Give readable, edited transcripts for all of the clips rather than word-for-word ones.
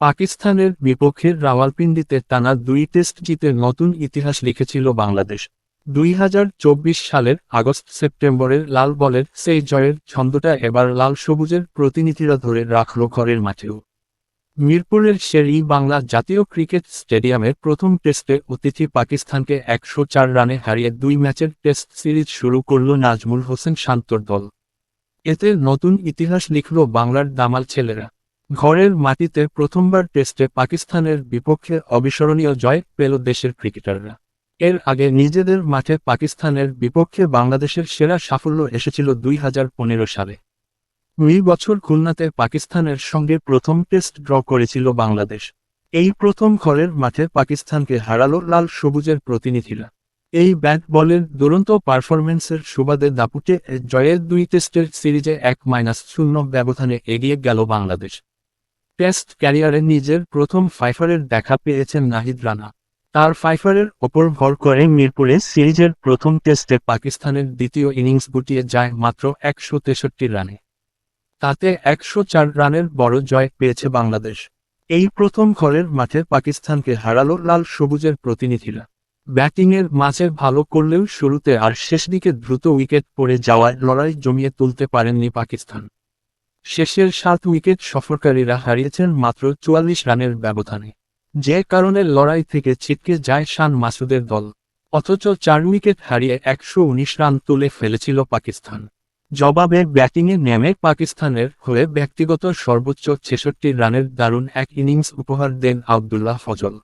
পাকিস্তানের বিপক্ষে রাওয়ালপিন্ডিতে টানা ২ টেস্ট জিতে নতুন ইতিহাস লিখেছিল বাংলাদেশ। ২০২৪ সালের আগস্ট-সেপ্টেম্বরের লাল বলের সেই জয়ের ছন্দটা এবার লাল সবুজের প্রতিনিধিরা ধরে রাখল ঘরের মাঠেও। মিরপুরের শের-ই-বাংলা জাতীয় ক্রিকেট স্টেডিয়ামের প্রথম টেস্টে অতিথি পাকিস্তানকে ১০৪ রানে হারিয়ে ২ ম্যাচের টেস্ট সিরিজ শুরু করল নাজমুল হোসেন শান্তর দল। এতে নতুন ইতিহাস লিখল বাংলার দামাল ছেলেরা। ঘরের মাটিতে প্রথমবার টেস্টে পাকিস্তানের বিপক্ষে অবিস্মরণীয় জয় পেল দেশের ক্রিকেটাররা। এর আগে নিজেদের মাঠে পাকিস্তানের বিপক্ষে বাংলাদেশের সেরা সাফল্য এসেছিল ২০১৫ সালে। ২ বছর খুলনাতে পাকিস্তানের সঙ্গে প্রথম টেস্ট ড্র করেছিল বাংলাদেশ। এই প্রথম ঘরের মাঠে পাকিস্তানকে হারালো লাল সবুজের প্রতিনিধিরা। এই ব্যাট বলের দুরন্ত পারফরম্যান্সের সুবাদে দাপুটে জয়ের ২ টেস্টের সিরিজে ১-০ ব্যবধানে এগিয়ে গেল বাংলাদেশ। টেস্ট ক্যারিয়ারে নিজের প্রথম ফাইফারের দেখা পেয়েছেন নাহিদ রানা। তার ফাইফারের ওপর ভর করে মিরপুরে সিরিজের প্রথম টেস্টে পাকিস্তানের দ্বিতীয় ইনিংস গুটিয়ে যায় মাত্র ১৬৩ রানে। তাতে ১০৪ রানের বড় জয় পেয়েছে বাংলাদেশ। এই প্রথম ঘরের মাঠে পাকিস্তানকে হারালো লাল সবুজের প্রতিনিধিরা। ব্যাটিংয়ের মাঝে ভালো করলেও শুরুতে আর শেষদিকে দ্রুত উইকেট পড়ে যাওয়ায় লড়াই জমিয়ে তুলতে পারেননি পাকিস্তান। শেষের ৭ উইকেট সফরকারীরা হারিয়েছেন মাত্র ৪৪ রানের ব্যবধানে, যে কারণে লড়াই থেকে ছিটকে যায় শান মাসুদের দল। অথচ ৪ উইকেট হারিয়ে ১১৯ রান তুলে ফেলেছিল পাকিস্তান। জবাবে ব্যাটিংয়ে নেমে পাকিস্তানের হয়ে ব্যক্তিগত সর্বোচ্চ ৬৬ রানের দারুণ এক ইনিংস উপহার দেন আবদুল্লাহ ফজল।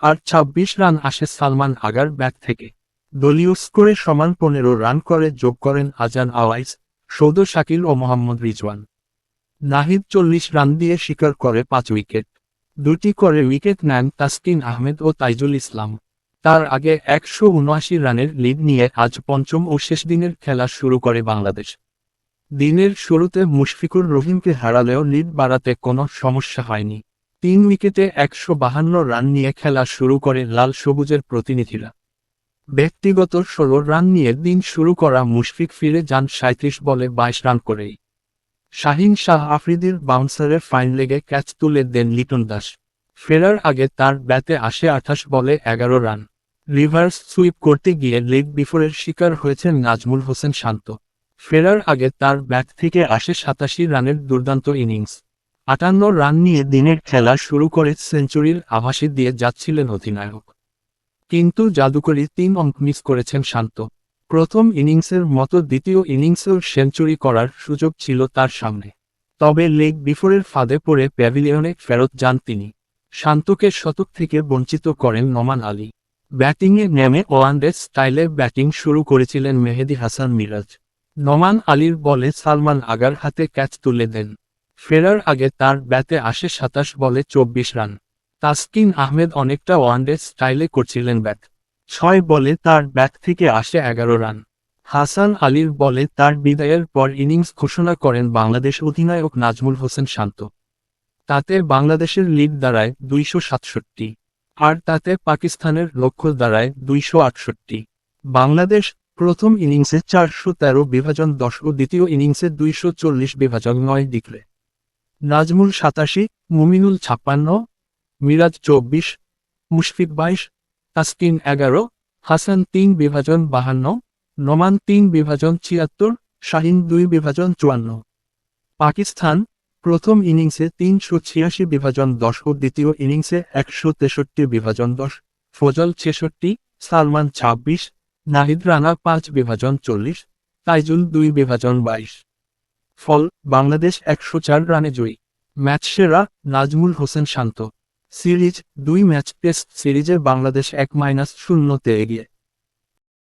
আর ২৬ রান আসে সালমান আগার ব্যাট থেকে। দলীয় স্কোরে সমান ১৫ রান করে যোগ করেন আজান আওয়াইস, সৌদ শাকিল ও মোহাম্মদ রিজওয়ান। নাহিদ ৪০ রান দিয়ে শিকার করে ৫ উইকেট। ২টি করে উইকেট নেন তাসকিন আহমেদ ও তাইজুল ইসলাম। তার আগে ১৭৯ রানের লিড নিয়ে আজ পঞ্চম ও শেষ দিনের খেলা শুরু করে বাংলাদেশ। দিনের শুরুতে মুশফিকুর রহিমকে হারালেও লিড বাড়াতে কোনো সমস্যা হয়নি। ৩ উইকেটে ১৫২ রান নিয়ে খেলা শুরু করে লাল সবুজের প্রতিনিধিরা। ব্যক্তিগত ১৬ রান নিয়ে দিন শুরু করা মুশফিক ফিরে যান ৩৭ বলে ২২ রান করেই। শাহিন শাহ আফ্রিদির বাউন্সারে ফাইন লেগে ক্যাচ তুলে দেন লিটন দাস। ফেরার আগে তার ব্যাটে আসে ২৮ বলে ১১ রান। রিভার্স সুইপ করতে গিয়ে লেগ বিফোরের শিকার হয়েছেন নাজমুল হোসেন শান্ত। ফেরার আগে তার ব্যাট থেকে আসে ৮৭ রানের দুর্দান্ত ইনিংস। ৫৮ রান নিয়ে দিনের খেলা শুরু করে সেঞ্চুরির আভাসী দিয়ে যাচ্ছিলেন অধিনায়ক। কিন্তু জাদুকরী ৩ অঙ্ক মিস করেছেন শান্ত। প্রথম ইনিংসের মতো দ্বিতীয় ইনিংসেও সেঞ্চুরি করার সুযোগ ছিল তার সামনে। তবে লেগ বিফোরের ফাঁদে পড়ে প্যাভিলিয়নে ফেরত যান তিনি। শান্তকে শতক থেকে বঞ্চিত করেন নোমান আলী। ব্যাটিংয়ে নেমে ওয়ানডে স্টাইলে ব্যাটিং শুরু করেছিলেন মেহেদী হাসান মিরাজ। নোমান আলীর বলে সালমান আগার হাতে ক্যাচ তুলে দেন। ফেরার আগে তার ব্যাটে আসে ২৭ বলে ২৪ রান। তাসকিন আহমেদ অনেকটা ওয়ানডে স্টাইলে করছিলেন ব্যাট। ৬ বলে তার ব্যাট থেকে আসে ১১ রান। হাসান আলীর বলে তার বিদায়ের পর ইনিংস ঘোষণা করেন বাংলাদেশ অধিনায়ক নাজমুল হোসেন শান্ত। তাতে বাংলাদেশের লিড দাঁড়ায় ২৬৭। আর তাতে পাকিস্তানের লক্ষ্য দাঁড়ায় ২৬৮। বাংলাদেশ প্রথম ইনিংসে ৪১৩/১০ ও দ্বিতীয় ইনিংসে ২৪০/৯ ডিক্লে। নাজমুল ৮৭, মুমিনুল ৫৬, মিরাজ ২৪, মুশফিক ২২, তাসকিন ১১, হাসান ৩/৫২, নোমান ৩/৭৬, শাহিন ২/৫৪। পাকিস্তান প্রথম ইনিংসে ৩৮৬/১০ ও দ্বিতীয় ইনিংসে ১৬৩/১০, ফজল ৬৬, সালমান ২৬, নাহিদ রানা ৫/৪০, তাইজুল ২/২২। ফল বাংলাদেশ ১০৪ রানে জয়ী। ম্যাচ সেরা নাজমুল হোসেন শান্ত। সিরিজ ২ ম্যাচ টেস্ট সিরিজে বাংলাদেশ ১-০তে এগিয়ে।